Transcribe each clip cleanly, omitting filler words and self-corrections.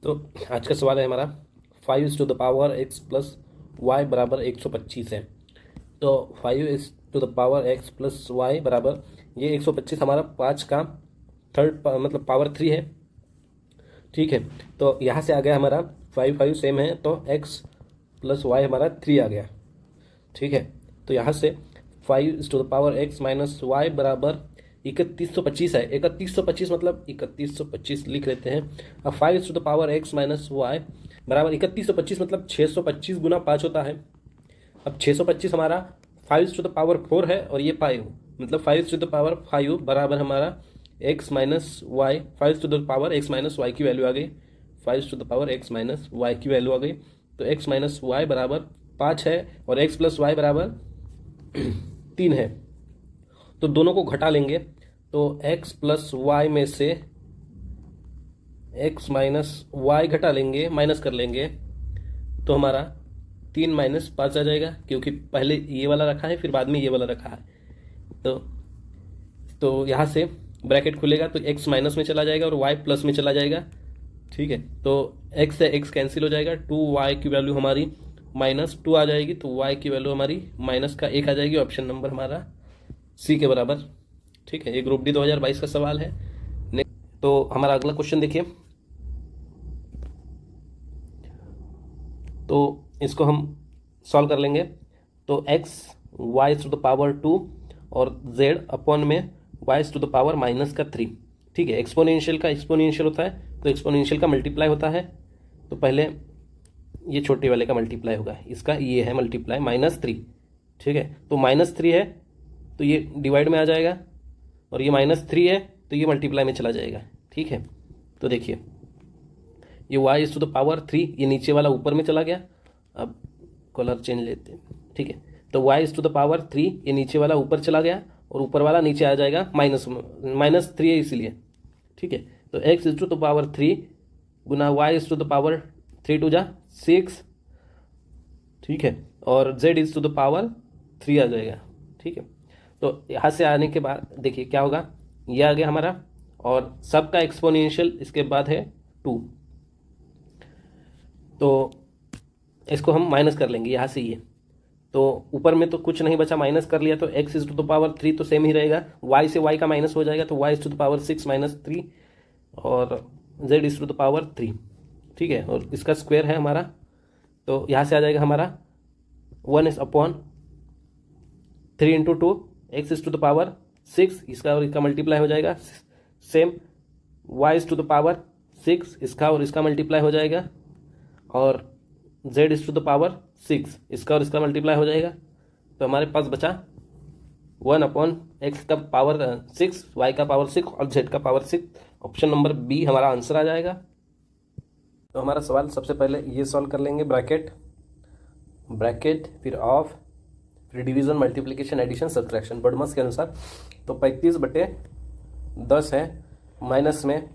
तो आज का सवाल है हमारा 5 to the power x plus y बराबर 125 है। तो 5 to the power x plus y बराबर ये 125 हमारा 5 का थर्ड मतलब पावर 3 है। ठीक है, तो यहाँ से आ गया हमारा 5 सेम है तो x प्लस वाई हमारा 3 आ गया। ठीक है, तो यहाँ से 5 to the power x minus y बराबर 3125 है। 3125 मतलब 3125 लिख लेते हैं। अब 5 to the power x minus y बराबर 3125 मतलब 625 गुना 5 होता है। अब 625 हमारा 5 टू द पावर 4 है और ये 5 मतलब 5 टू द पावर 5 बराबर हमारा x minus y 5 to the power x minus y की वैल्यू आ गई। 5 to the power x minus y की वैल्यू आ गई तो x माइनस वाई बराबर 5 है और x प्लस वाई बराबर 3 है। तो दोनों को घटा लेंगे तो x प्लस वाई में से x माइनस वाई घटा लेंगे, माइनस कर लेंगे तो हमारा 3 माइनस 5 आ जाएगा, क्योंकि पहले ये वाला रखा है फिर बाद में ये वाला रखा है। तो यहाँ से ब्रैकेट खुलेगा तो x माइनस में चला जाएगा और y प्लस में चला जाएगा। ठीक है, तो x से x कैंसिल हो जाएगा। 2y की वैल्यू हमारी -2 आ जाएगी तो y की वैल्यू हमारी -1 आ जाएगी। ऑप्शन नंबर हमारा सी के बराबर। ठीक है, ये ग्रुप डी 2022 का सवाल है। तो हमारा अगला क्वेश्चन देखिए, तो इसको हम सॉल्व कर लेंगे। तो x y to the power 2 और z अपॉन में y टू द पावर -3। ठीक है, एक्सपोनेंशियल का एक्सपोनेंशियल होता है तो एक्सपोनेंशियल का मल्टीप्लाई होता है। तो पहले ये छोटे वाले का मल्टीप्लाई होगा, इसका ये है मल्टीप्लाई -3। ठीक है, तो -3 है तो ये डिवाइड में आ जाएगा और ये -3 है तो ये मल्टीप्लाई में चला जाएगा। ठीक है, तो देखिए ये y टू द पावर 3 ये नीचे वाला ऊपर में चला गया। अब कलर चेंज लेते हैं। ठीक है, तो y टू द पावर 3 ये नीचे वाला ऊपर चला गया और ऊपर वाला नीचे आ जाएगा -3 है इसलिए। ठीक है, तो x टू द पावर 3 गुना y to the power 3 to जा 6। ठीक है, और z is to the power 3 आ जाएगा। ठीक है, तो यहाँ से आने के बाद देखिए क्या होगा, ये आ गया हमारा और सबका एक्सपोनेंशियल इसके बाद है 2। तो इसको हम माइनस कर लेंगे यहाँ से ये, तो ऊपर में तो कुछ नहीं बचा, माइनस कर लिया तो x is to the power 3 तो सेम ही रहेगा। y से y का माइनस हो जाएगा तो y is to the power 6 -3 और z is to the power 3। ठीक है, और इसका स्क्वायर है हमारा तो यहाँ से आ जाएगा हमारा 1 is upon 3 into 2 x is to the power 6, इसका और इसका मल्टीप्लाई हो जाएगा। Same y is to the power 6, इसका और इसका मल्टीप्लाई हो जाएगा और z is to the power 6, इसका और इसका मल्टीप्लाई हो जाएगा। तो हमारे पास बचा 1 अपॉन x का पावर 6, y का पावर 6 और z का पावर 6। ऑप्शन नंबर बी हमारा आंसर आ जाएगा। तो हमारा सवाल सबसे पहले ये सॉल्व कर लेंगे, ब्रैकेट फिर ऑफ फिर डिवीजन मल्टीप्लिकेशन एडिशन सब्ट्रैक्शन बर्डमस के अनुसार। तो 35/10 है, माइनस में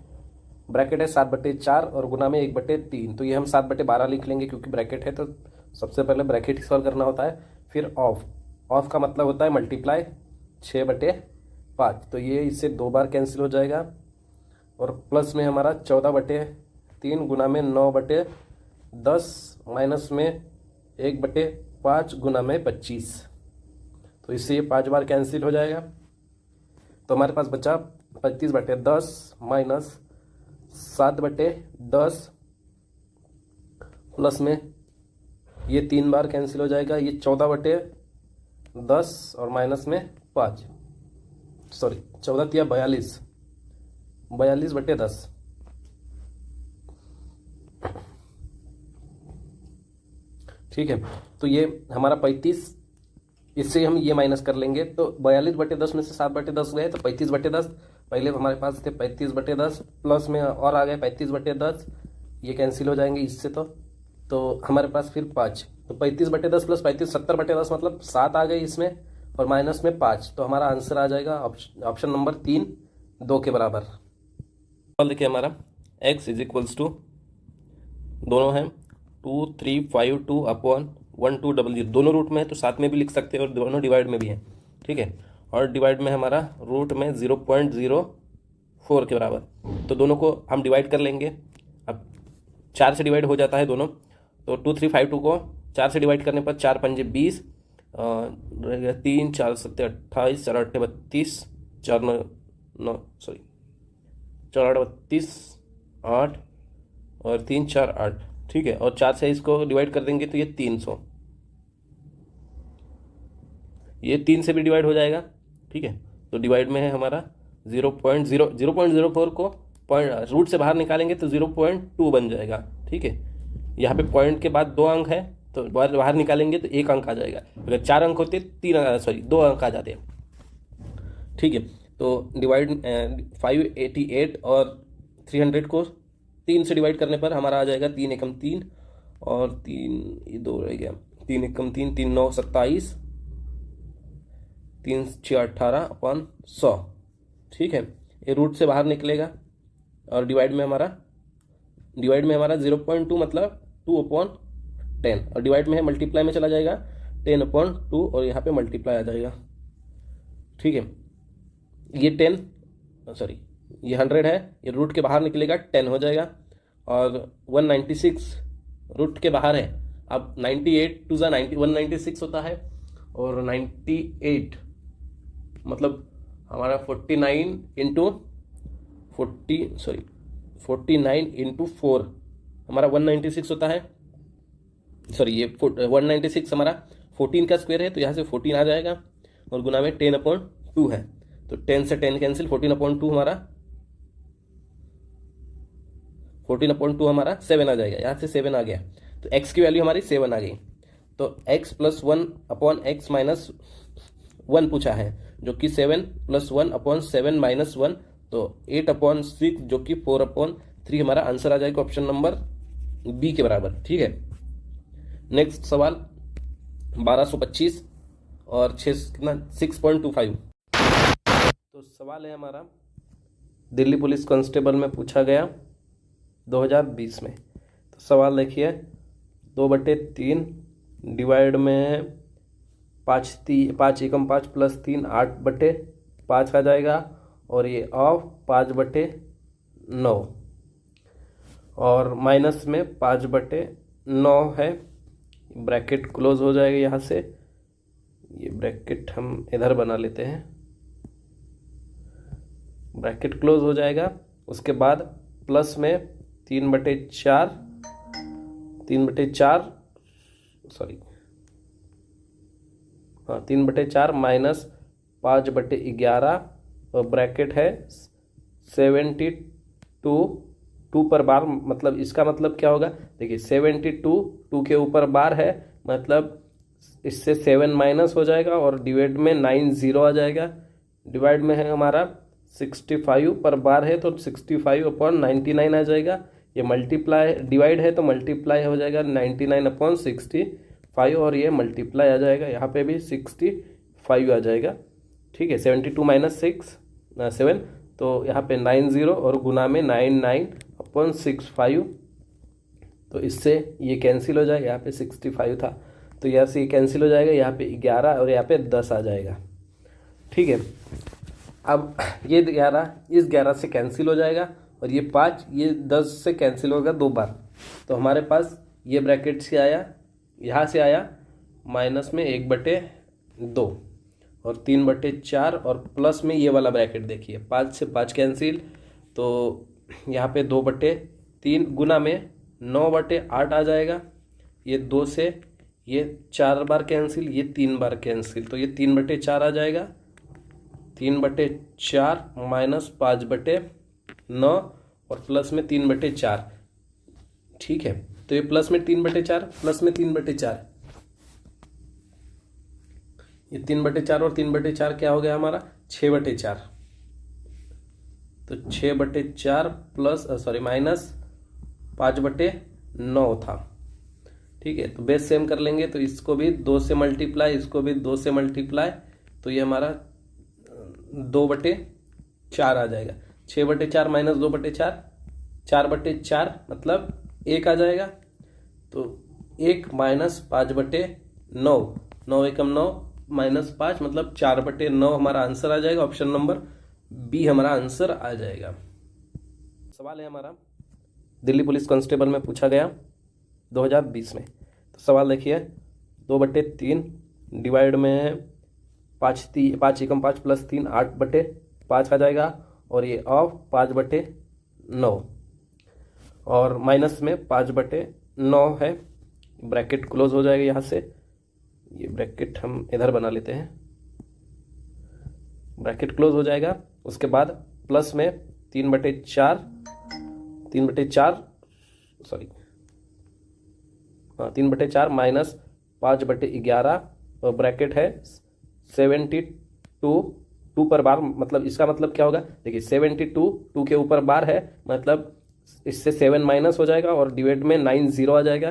ब्रैकेट है 7/4 और गुना में 1/3। तो ये हम 7/12 लिख लेंगे क्योंकि ब्रैकेट है तो सबसे पहले ब्रैकेट ही सॉल्व करना होता है। फिर ऑफ का मतलब होता है मल्टीप्लाई 6/5, तो ये इससे 2 बार कैंसिल हो जाएगा और प्लस में हमारा 14/3 गुना में 9/10 माइनस में 1/5 गुना में 25। तो इससे ये 5 बार कैंसिल हो जाएगा। तो हमारे पास बचा 35/10 माइनस 7/10 प्लस में ये 3 बार कैंसिल हो जाएगा, ये 14/10 और माइनस में 5, सॉरी 14 या 42/10। ठीक है, तो ये हमारा 35, इससे हम ये माइनस कर लेंगे तो 42/10 में से 7/10 गए तो 35/10। पहले हमारे पास थे 35/10 प्लस में और आ गए 35/10, ये कैंसिल हो जाएंगे इससे। तो हमारे पास फिर 5, तो 35/10 प्लस 35 70/10 मतलब 7 आ गए इसमें और माइनस में 5। तो हमारा आंसर आ जाएगा ऑप्शन नंबर 3 2 के बराबर। देखिए हमारा x इज इक्वल्स टू दोनों हैं 2 3 5 2 अपॉन 1 2 0 0, दोनों रूट में है तो साथ में भी लिख सकते हैं और दोनों डिवाइड में भी है। ठीक है, और डिवाइड में हमारा रूट में 0.04 के बराबर, तो दोनों को हम डिवाइड कर लेंगे। अब 4 से डिवाइड हो जाता है दोनों, तो 2352 को 4 से डिवाइड करने पर 4 पंजे 20, रहेगा 3, 4 सत्ते 28, 4 अट्ठे 32, 4 9 सॉरी 4 8 32, 8 और 3 4 8, ठीक है। और 4 से इसको डिवाइड कर देंगे तो ये 300, ये 3 से भी डिवाइड हो जाएगा, ठीक है। तो डिवाइड में है हमारा 0.04 को पॉइंट रूट से बाहर निकालेंगे तो 0.2 बन जाएगा, ठीक है। यहाँ पे पॉइंट के बाद 2 अंक है तो बाहर निकालेंगे तो 1 अंक आ जाएगा। अगर 4 अंक होते 2 अंक आ जाते, ठीक है। तो डिवाइड 588 और 300 को 3 से डिवाइड करने पर हमारा आ जाएगा 3 एकम 3 और 3 2 रह गया, 3 एकम 3, 3 9 27, 3 6 18/100, ठीक है। ये रूट से बाहर निकलेगा और डिवाइड में हमारा 0.2 मतलब 2/10, और डिवाइड में है मल्टीप्लाई में चला जाएगा 10/2 और यहाँ पे मल्टीप्लाई आ जाएगा, ठीक है। ये 100 है, ये रूट के बाहर निकलेगा 10 हो जाएगा, और 196 रूट के बाहर है। अब 98 टू 196 होता है, और 98 मतलब हमारा 49 इंटू 4 हमारा 196 होता है। सॉरी, ये 196 हमारा 14 का स्क्वायर है, तो यहाँ से 14 आ जाएगा, और गुना में 10/2 है, तो 10 से 10 कैंसिल, 14/2 हमारा 7 आ जाएगा। यहाँ से 7 आ गया, तो x की वैल्यू हमारी 7 आ गई। तो x + 1/x - 1 पूछा है, जो कि 7 + 1/7 - 1, तो 8/6 जो कि 4/3 हमारा आंसर आ जाएगा ऑप्शन नंबर बी के बराबर, ठीक है। नेक्स्ट सवाल 1225 और 6.25। तो सवाल है हमारा दिल्ली पुलिस कांस्टेबल में पूछा गया 2020 में। तो सवाल देखिए, 2/3 डिवाइड में 5 एकम 5 + 3 8/5 आ जाएगा, और ये ऑफ 5/9, और माइनस में 5/9 है। ब्रैकेट क्लोज हो जाएगा, यहाँ से ये ब्रैकेट हम इधर बना लेते हैं, ब्रैकेट क्लोज हो जाएगा। उसके बाद प्लस में 3/4 माइनस 5/11, और ब्रैकेट है 72 2 पर बार, मतलब इसका मतलब क्या होगा, देखिए 72 2 के ऊपर बार है, मतलब इससे 7 माइनस हो जाएगा, और डिवाइड में 90 आ जाएगा। डिवाइड में है हमारा 65 पर बार है, तो 65/99 आ जाएगा। ये मल्टीप्लाई डिवाइड है तो मल्टीप्लाई हो जाएगा 99/65, और ये मल्टीप्लाई आ जाएगा, यहाँ पे भी 65 आ जाएगा, ठीक है। 72 - 7, तो यहाँ पे 90 और गुना में 99/65, तो इससे ये कैंसिल हो जाएगा। यहाँ पे 65 था, तो यहाँ से ये कैंसिल हो जाएगा, यहाँ पे 11 और यहाँ पे 10 आ जाएगा, ठीक है। अब ये 11 इस 11 से कैंसिल हो जाएगा, और ये 5 ये 10 से कैंसिल होगा 2 बार, तो हमारे पास ये ब्रैकेट से आया, यहाँ से आया माइनस में 1/2 और 3/4, और प्लस में ये वाला ब्रैकेट देखिए 5 से 5 कैंसिल, तो यहाँ पे 2/3 गुना में 9/8 आ जाएगा। ये 2 से ये 4 बार कैंसिल, ये 3 बार कैंसिल, तो ये 3/4 आ जाएगा। 3/4 माइनस 5/9 और प्लस में 3/4, ठीक है। तो ये प्लस में 3/4 प्लस में 3/4, ये 3/4 और 3/4 क्या हो गया हमारा 6/4, तो 6/4 प्लस माइनस 5/9 था, ठीक है। तो बेस सेम कर लेंगे, तो इसको भी 2 से मल्टीप्लाई, इसको भी 2 से मल्टीप्लाई, तो ये हमारा 2/4 आ जाएगा। 6/4 माइनस 2/4 4/4 मतलब 1 आ जाएगा, तो 1 माइनस 5/9, 9 एकम 9 माइनस 5 मतलब 4/9 हमारा आंसर आ जाएगा। ऑप्शन नंबर बी हमारा आंसर आ जाएगा। सवाल है हमारा दिल्ली पुलिस कांस्टेबल में पूछा गया 2020 में। तो सवाल देखिए, 2/3 डिवाइड में 5 एकम 5 प्लस 3 8/5 आ जाएगा, और ये ऑफ 5/9 और माइनस में 5/9 है। ब्रैकेट क्लोज हो जाएगा यहाँ से, ये ब्रैकेट हम इधर बना लेते हैं, ब्रैकेट क्लोज हो जाएगा। उसके बाद प्लस में 3/4 माइनस 5/11 और ब्रैकेट है 72 2 पर बार, मतलब इसका मतलब क्या होगा, देखिए 72 2 के ऊपर बार है, मतलब इससे 7 माइनस हो जाएगा और डिवाइड में 90 आ जाएगा।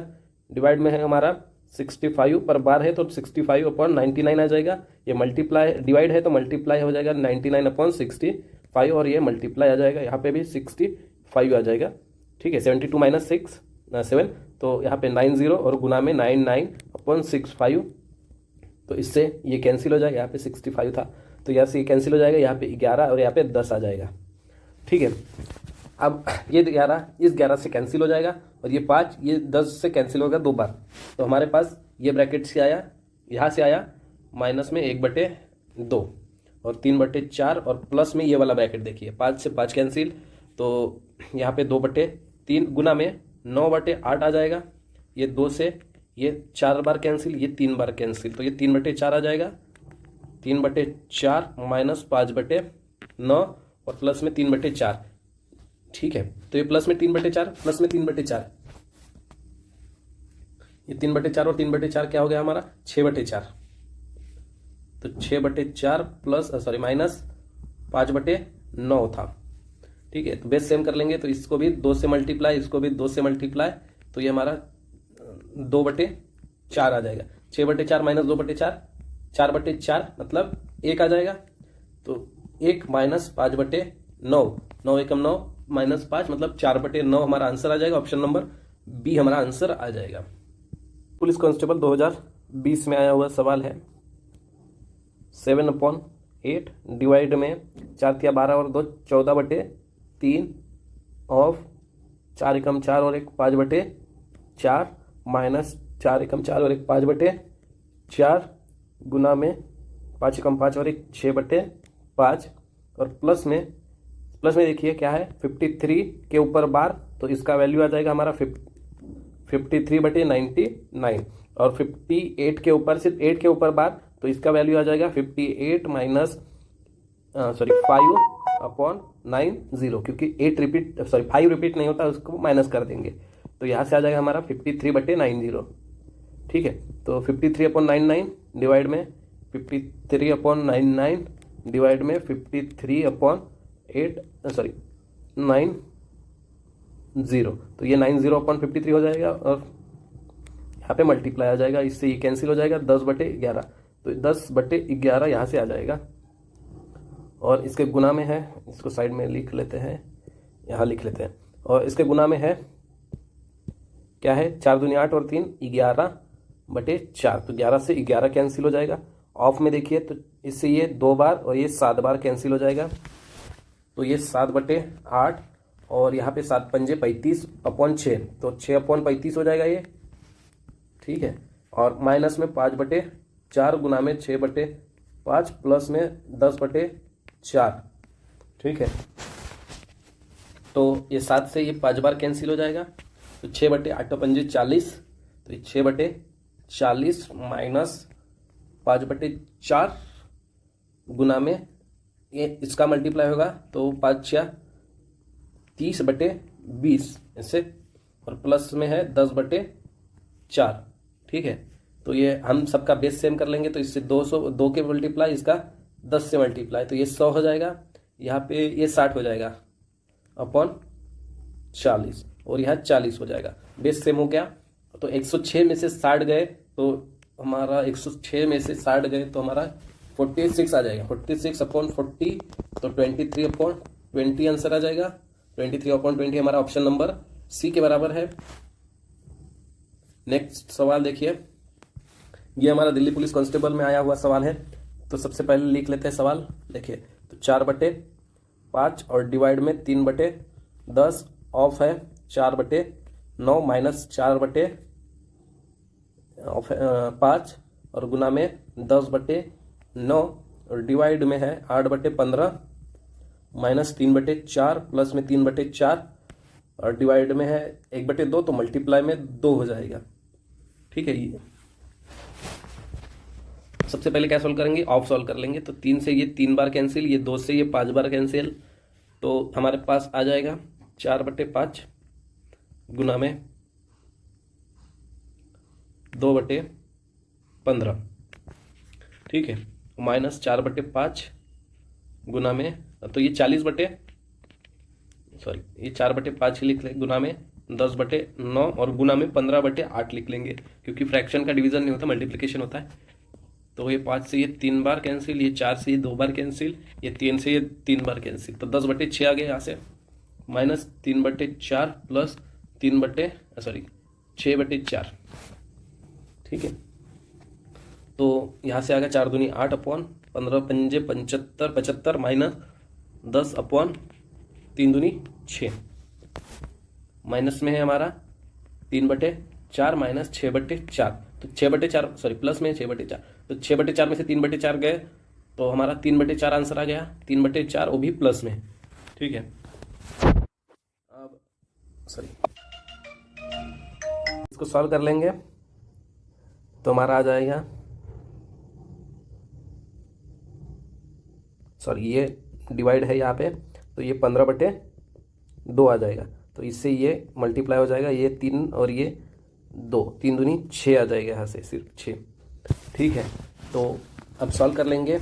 डिवाइड में है हमारा 65 पर बार है, तो 65/99 आ जाएगा। ये मल्टीप्लाई, डिवाइड है तो मल्टीप्लाई हो जाएगा 99/65 और ये मल्टीप्लाई आ जाएगा, यहाँ पे भी 65 आ जाएगा। ठीक है, 72 माइनस 7 तो यहाँ पे 90 और गुना में 99/65, तो इससे ये कैंसिल हो जाएगा। यहाँ पे 65 था तो यहाँ से ये कैंसिल हो जाएगा, यहाँ पे 11 और यहाँ पे 10 आ जाएगा। ठीक है, अब ये 11 इस 11 से कैंसिल हो जाएगा और ये 5 ये 10 से कैंसिल होगा 2 बार। तो हमारे पास ये ब्रैकेट से आया, यहाँ से आया माइनस में 1/2 और 3/4 और प्लस में ये वाला ब्रैकेट देखिए, 5 से 5 कैंसिल, तो यहाँ पे 2/3 गुना में 9/8 आ जाएगा। ये 2 से ये 4 बार कैंसिल, ये 3 बार कैंसिल, तो ये 3/4 आ जाएगा। 3/4 माइनस 5/9 और प्लस में 3/4। ठीक है, तो ये प्लस में 3/4 प्लस में 3/4, ये 3/4 और 3/4 क्या हो गया हमारा 6/4। तो 6/4 प्लस माइनस 5/9 था। ठीक है, तो बेस सेम कर लेंगे, तो इसको भी 2 से मल्टीप्लाई, इसको भी 2 से मल्टीप्लाई, तो ये हमारा 2/4 आ जाएगा। 6/4 माइनस 2/4 4/4 मतलब 1 आ जाएगा। तो 1 माइनस 5/9 9 एकम 9 माइनस 5 मतलब 4/9 हमारा आंसर आ जाएगा। ऑप्शन नंबर बी हमारा आंसर आ जाएगा। पुलिस कांस्टेबल 2020 में आया हुआ सवाल है 7/8 डिवाइड में 4 या 12 और 2 14/3 ऑफ 4 एकम 4 और 1 5/4 माइनस 4 एकम 4 और 1 5/4 गुना में 5 एकम 5 और 1 6/5 और प्लस में देखिए क्या है 53 के ऊपर बार, तो इसका वैल्यू आ जाएगा हमारा 53/99 और 58 के ऊपर सिर्फ 8 के ऊपर बार, तो इसका वैल्यू आ जाएगा 58 माइनस 5/90, क्योंकि 5 रिपीट नहीं होता, उसको माइनस कर देंगे, तो यहाँ से आ जाएगा हमारा 53/90। ठीक है, तो 53/99 डिवाइड में 53/99 डिवाइड में 90, तो ये 90/53 हो जाएगा और यहाँ पे मल्टीप्लाई आ जाएगा, इससे ये कैंसिल हो जाएगा 10/11, तो 10/11 यहाँ से आ जाएगा। और इसके गुना में है, इसको साइड में लिख लेते हैं, यहाँ लिख लेते हैं, और इसके गुना में है क्या है 4 दूनी 8 और 3 11/4, तो 11 से 11 कैंसिल हो जाएगा। ऑफ में देखिए तो इससे ये 2 बार और ये 7 बार कैंसिल हो जाएगा, तो ये 7/8 और यहाँ पे 7 पंजे 35/6, तो 6/35 हो जाएगा ये। ठीक है, और माइनस में 5/4 गुना में 6/5 प्लस में 10/4। ठीक है, तो ये 7 से ये 5 बार कैंसिल हो जाएगा, तो 6/8 पंजे 40, तो ये 6/40 माइनस 5/4 गुना में ये इसका मल्टीप्लाई होगा, तो 5 30/20 इससे, और प्लस में है 10/4। ठीक है, तो ये हम सबका बेस सेम कर लेंगे, तो इससे 2 के मल्टीप्लाई, इसका 10 से मल्टीप्लाई, तो ये 100 हो जाएगा। यहाँ पे ये 60 हो जाएगा अपॉन 40 और यहाँ 40 हो जाएगा। बेस सेम हो गया, तो 106 में से 60 गए, तो हमारा 106 में से 60 गए तो हमारा 46 आ जाएगा। 46/40 तो 23/20 आंसर आ जाएगा। 23/20 हमारा ऑप्शन नंबर सी के बराबर है। नेक्स्ट सवाल देखिए, ये हमारा दिल्ली पुलिस कांस्टेबल में आया हुआ सवाल है। तो सबसे पहले लिख लेते हैं सवाल। देखिए, तो 4/5 और डिवाइड में 3/10 ऑफ है 4/9 माइनस 4/5 और गुना में 10/9 और डिवाइड में है 8/15 माइनस 3/4 प्लस में 3/4 और डिवाइड में है 1/2 तो मल्टीप्लाई में 2 हो जाएगा। ठीक है, ये सबसे पहले क्या सॉल्व करेंगे, ऑफ सॉल्व कर लेंगे। तो 3 से ये 3 बार कैंसिल, ये 2 से ये 5 बार कैंसिल, तो हमारे पास आ जाएगा 4/5 गुना में 2/15। ठीक है, माइनस 4/5 गुना में, तो ये 4/5 लिख लें गुना में 10/9 और गुना में 15/8 लिख लेंगे, क्योंकि फ्रैक्शन का डिवीजन नहीं होता, मल्टीप्लिकेशन होता है। तो ये 5 से ये 3 बार कैंसिल, ये 4 से ये 2 बार कैंसिल, ये 3 से ये 3 बार कैंसिल, तो 10/6 आ गया यहाँ से, माइनस 3/4 प्लस 6/4। ठीक है, तो यहाँ से आ गया 4 दूनी 8 अपॉन 15 पंजे 75 75 माइनस 10 अपॉन 3 दूनी 6, माइनस में है हमारा 3/4 माइनस 6/4, तो 6/4 प्लस में 6/4, तो 6/4 में से 3/4 गए तो हमारा 3/4 आंसर आ गया, 3/4 वो भी प्लस में। ठीक है, अब इसको सॉल्व कर लेंगे तो हमारा आ जाएगा, ये डिवाइड है यहाँ पे, तो ये 15/2 आ जाएगा, तो इससे ये मल्टीप्लाई हो जाएगा, ये 3 और ये 2, 3 दूनी 6 आ जाएगा यहाँ से, सिर्फ 6। ठीक है, तो अब सॉल्व कर लेंगे,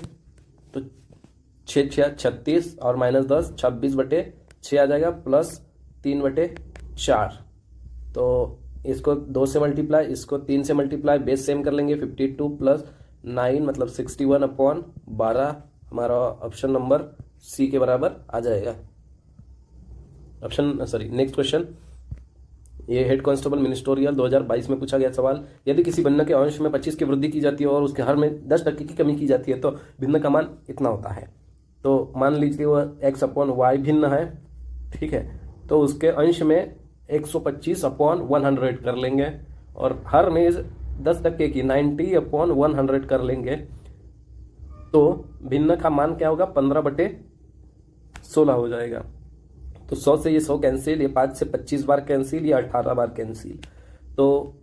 तो 6 6 36 और माइनस 10 26/6 आ जाएगा, प्लस 3/4, तो इसको 2 से मल्टीप्लाई, इसको 3 से मल्टीप्लाई, बेस सेम कर लेंगे, 52 प्लस 9 मतलब 61/12 हमारा ऑप्शन नंबर सी के बराबर आ जाएगा। नेक्स्ट क्वेश्चन, ये हेड कांस्टेबल मिनिस्टोरियल 2022 में पूछा गया सवाल, यदि किसी भिन्न के अंश में 25 की वृद्धि की जाती है और उसके हर में 10% की कमी की जाती है तो भिन्न का मान इतना होता है। तो मान लीजिए वो x/y भिन्न है। ठीक है, तो उसके अंश में 125/100 कर लेंगे और हर में 10% की 90/100 कर लेंगे, तो भिन्न का मान क्या होगा, 15/16 हो जाएगा। तो 100 से ये 100 कैंसिल, ये 5 से 25 बार कैंसिल, ये 18 बार कैंसिल, तो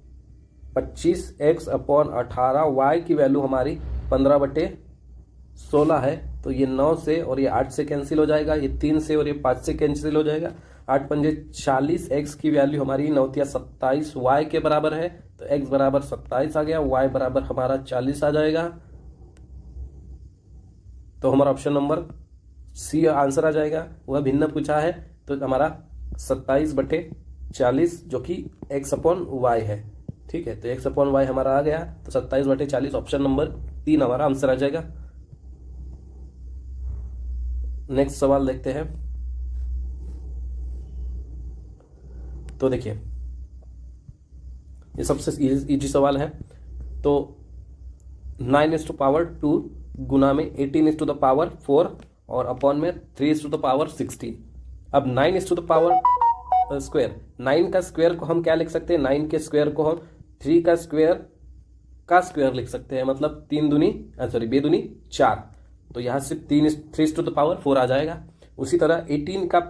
25x/18 y की वैल्यू हमारी 15/16 है। तो ये 9 से और ये 8 से कैंसिल हो जाएगा, ये 3 से और ये 5 से कैंसिल हो जाएगा, 8 पंजे 40, x की वैल्यू हमारी 9 तिया 27 y के बराबर है, तो x बराबर 27 आ गया, y बराबर हमारा 40 आ जाएगा, तो हमारा ऑप्शन नंबर सी आंसर आ जाएगा। वह भिन्न पूछा है तो हमारा 27/40 जो कि x/y है। ठीक है, तो x/y हमारा आ गया, तो 27/40 ऑप्शन नंबर 3 हमारा आंसर आ जाएगा। नेक्स्ट सवाल देखते हैं। तो देखिए, ये सबसे इजी सवाल है। तो 9⁻² गुना में 18⁻4 और अपॉन में 3⁻16। अब 9⁻², 9 का स्क्वायर को हम क्या लिख सकते हैं, 9 के स्क्वायर को हम 3 का स्क्वायर लिख सकते हैं, मतलब 3 दूनी 4, तो यहाँ से 3⁻4 आ जाएगा। उसी तरह 18 का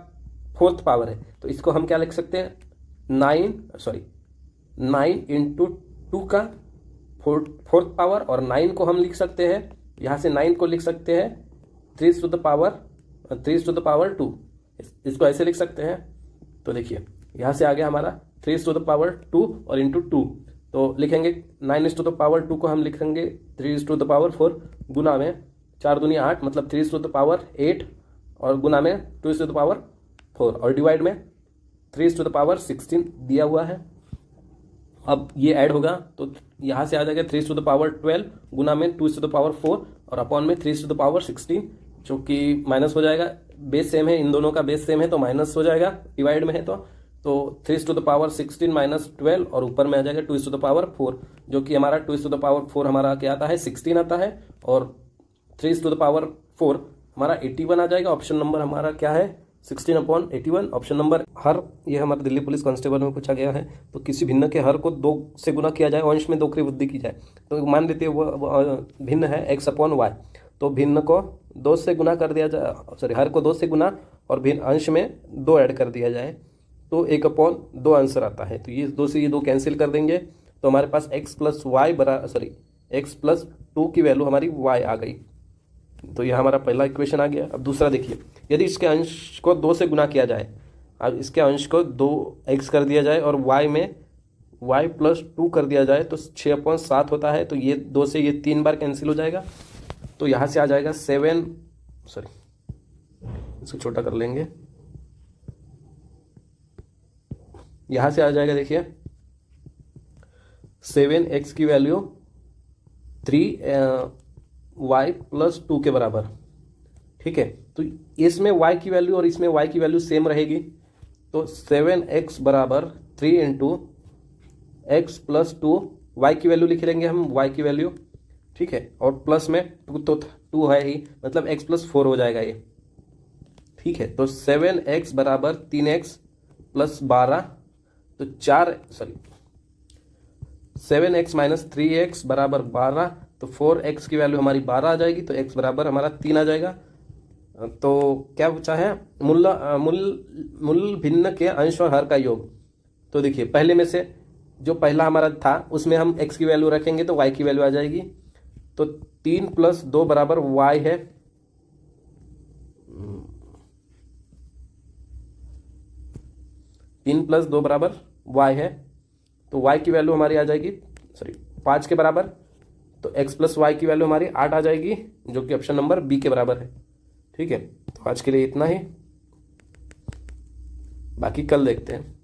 4th पावर है, तो इसको हम क्या लिख सकते हैं, 9 × 2 का 4th पावर, और 9 को हम लिख सकते हैं, यहाँ से 9 को लिख सकते हैं 3⁻2, इसको ऐसे लिख सकते हैं। तो देखिए, यहाँ से आ गया हमारा 3⁻2 और इंटू 2, तो लिखेंगे 9⁻2 को हम लिखेंगे 3⁻4 गुना में 4 दूनी 8 मतलब 3⁻8 और गुना में 2⁻4 और डिवाइड में 3⁻16 दिया हुआ है। अब ये ऐड होगा तो यहाँ से आ जाएगा 3⁻12 गुना में 2⁻4 और अपॉन में 3⁻16, जो कि माइनस हो जाएगा, बेस सेम है, इन दोनों का बेस सेम है तो माइनस हो जाएगा, डिवाइड में है तो 3⁻16 माइनस 12 और ऊपर में आ जाएगा 2⁻4, जो कि हमारा 2⁻4 हमारा क्या आता है, 16 आता है, और 3⁻4 हमारा 81 आ जाएगा। ऑप्शन नंबर हमारा क्या है, 16/81 ऑप्शन नंबर हर, ये हमारे दिल्ली पुलिस कांस्टेबल में पूछा गया है। तो किसी भिन्न के हर को 2 से गुना किया जाए, अंश में 2 की वृद्धि की जाए। तो मान लेते हैं वो भिन्न है x/y, तो भिन्न को 2 से गुना कर दिया जाए, सॉरी हर को 2 से गुना और भिन्न अंश में 2 ऐड कर दिया जाए, तो 1/2 आंसर आता है। तो ये 2 से ये 2 कैंसिल कर देंगे, तो हमारे पास x+2 की वैल्यू हमारी y आ गई। तो यह हमारा पहला इक्वेशन आ गया। अब दूसरा देखिए, यदि इसके अंश को 2 से गुना किया जाए, अब इसके अंश को 2x कर दिया जाए और y में y+2 कर दिया जाए, तो 6/7 होता है। तो ये 2 से ये 3 बार कैंसिल हो जाएगा, तो यहाँ से आ जाएगा इसको छोटा कर लेंगे, यहाँ से आ जाएगा देखिए 7x की वैल्यू 3y+2 के बराबर। ठीक है, तो इसमें y की वैल्यू और इसमें y की वैल्यू सेम रहेगी, तो 7x बराबर 3 इंटू x+2, y की वैल्यू लिख लेंगे हम, y की वैल्यू। ठीक है, और प्लस में 2 तो 2 है ही, मतलब x+4 हो जाएगा ये। ठीक है, तो 7x बराबर 3x + 12, तो 7x - 3x बराबर 12, तो 4x की वैल्यू हमारी 12 आ जाएगी, तो x बराबर हमारा 3 आ जाएगा। तो क्या पूछा है, मूल भिन्न के अंश और हर का योग। तो देखिए पहले में से जो पहला हमारा था उसमें हम x की वैल्यू रखेंगे तो y की वैल्यू आ जाएगी, तो 3 + 2 बराबर y है, 3 + 2 बराबर y है, तो y की वैल्यू हमारी आ जाएगी 5 के बराबर, तो x + y की वैल्यू हमारी 8 आ जाएगी, जो कि ऑप्शन नंबर बी के बराबर है। ठीक है, तो आज के लिए इतना ही, बाकी कल देखते हैं।